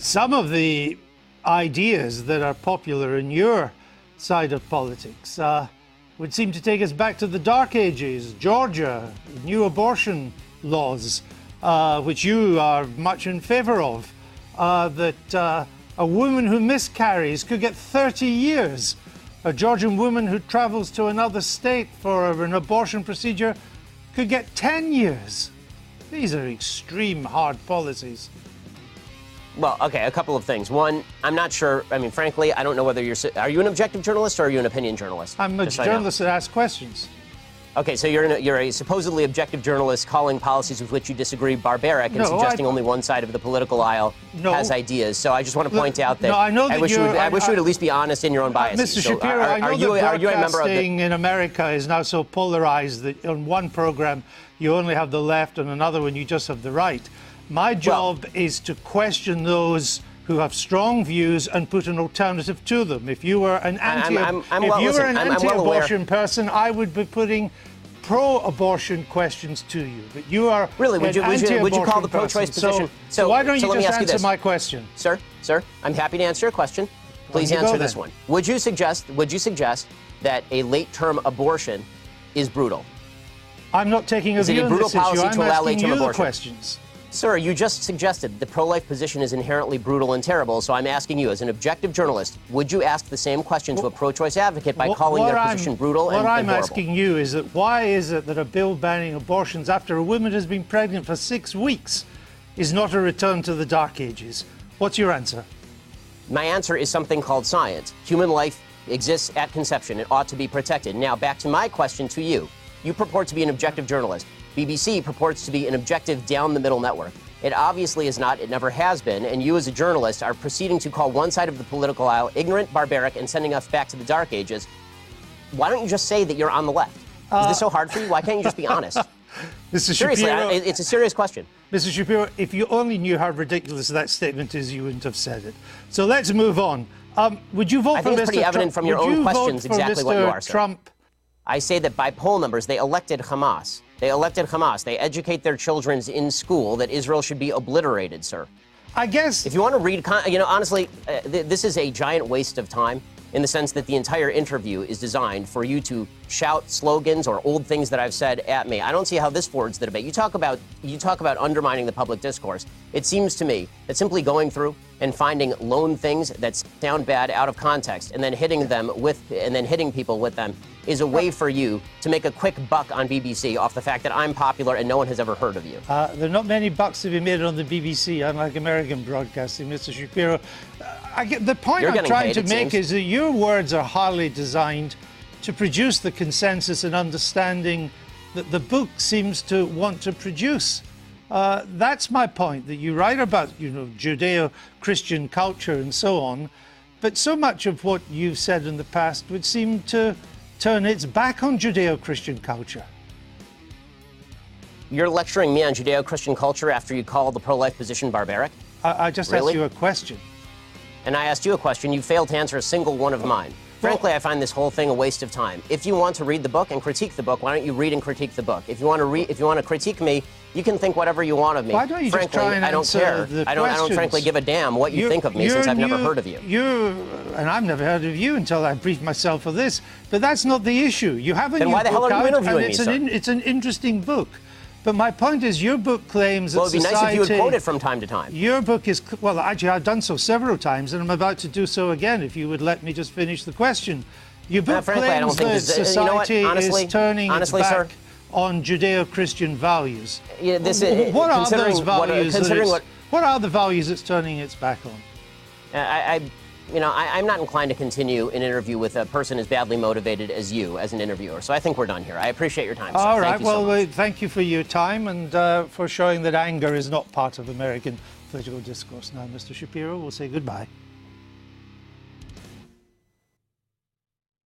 some of the ideas that are popular in your side of politics would seem to take us back to the Dark Ages, Georgia, new abortion laws, which you are much in favor of, that a woman who miscarries could get 30 years. A Georgian woman who travels to another state for an abortion procedure could get 10 years. These are extreme, hard policies. Well, okay, a couple of things. One, I'm not sure. I mean, frankly, I don't know whether are you an objective journalist or are you an opinion journalist? I'm a journalist that asks questions. Okay, so you're a supposedly objective journalist calling policies with which you disagree barbaric and suggesting only one side of the political aisle has ideas. So I just want to point out that I wish you would at least be honest in your own biases. Mr. Shapiro, I know that broadcasting in America is now so polarized that on one program you only have the left, and another one you just have the right. My job is to question those who have strong views and put an alternative to them. If you were an anti-abortion person, I would be putting pro-abortion questions to you. But you are really would you call the pro-choice position? So why don't you just answer my question, sir? I'm happy to answer your question. Please answer this one. Would you suggest that a late-term abortion is brutal? I'm not taking a view on this issue. I'm asking you the questions. Sir, you just suggested the pro-life position is inherently brutal and terrible, so I'm asking you, as an objective journalist, would you ask the same question to a pro-choice advocate by calling their position brutal and horrible? What I'm asking you is that why is it that a bill banning abortions after a woman has been pregnant for 6 weeks is not a return to the Dark Ages? What's your answer? My answer is something called science. Human life exists at conception. It ought to be protected. Now, back to my question to you. You purport to be an objective journalist. BBC purports to be an objective down-the-middle network. It obviously is not. It never has been. And you, as a journalist, are proceeding to call one side of the political aisle ignorant, barbaric, and sending us back to the Dark Ages. Why don't you just say that you're on the left? Is this so hard for you? Why can't you just be honest? Seriously, it's a serious question. Mr. Shapiro, if you only knew how ridiculous that statement is, you wouldn't have said it. So let's move on. Would you vote for Mr. Trump? I think it's pretty evident from your own questions exactly what you are, sir. Trump? I say that by poll numbers, they elected Hamas. They elected Hamas. They educate their children in school that Israel should be obliterated, sir. I guess... If you want to read... honestly, this is a giant waste of time in the sense that the entire interview is designed for you to shout slogans or old things that I've said at me. I don't see how this forwards the debate. You talk about undermining the public discourse. It seems to me that simply going through and finding lone things that sound bad out of context and then hitting people with them is a way for you to make a quick buck on BBC off the fact that I'm popular and no one has ever heard of you. There are not many bucks to be made on the BBC, unlike American broadcasting, Mr. Shapiro. The point I'm trying to make is that your words are highly designed to produce the consensus and understanding that the book seems to want to produce. That's my point, that you write about, Judeo-Christian culture and so on, but so much of what you've said in the past would seem to turn its back on Judeo-Christian culture. You're lecturing me on Judeo-Christian culture after you call the pro-life position barbaric? I just asked you a question. And I asked you a question. You failed to answer a single one of mine. Frankly, I find this whole thing a waste of time. If you want to read the book and critique the book, why don't you read and critique the book? If you want to critique me, you can think whatever you want of me. Why don't you just try and I don't care. I don't frankly give a damn what you think of me since I've never heard of you. And I've never heard of you until I briefed myself for this. But that's not the issue. You have a new book out. Then why the hell are you interviewing me, sir? It's an interesting book. But my point is, your book claims that society... Well, it'd be nice if you would quote it from time to time. Your book is... Well, actually, I've done so several times, and I'm about to do so again, if you would let me just finish the question. Your book claims that society is turning its back on Judeo-Christian values. Yeah, what are those values? What are the values it's turning its back on? I'm not inclined to continue an interview with a person as badly motivated as you as an interviewer. So I think we're done here. I appreciate your time, sir. All right. Well, thank you for your time and for showing that anger is not part of American political discourse. Now, Mr. Shapiro, we'll say goodbye.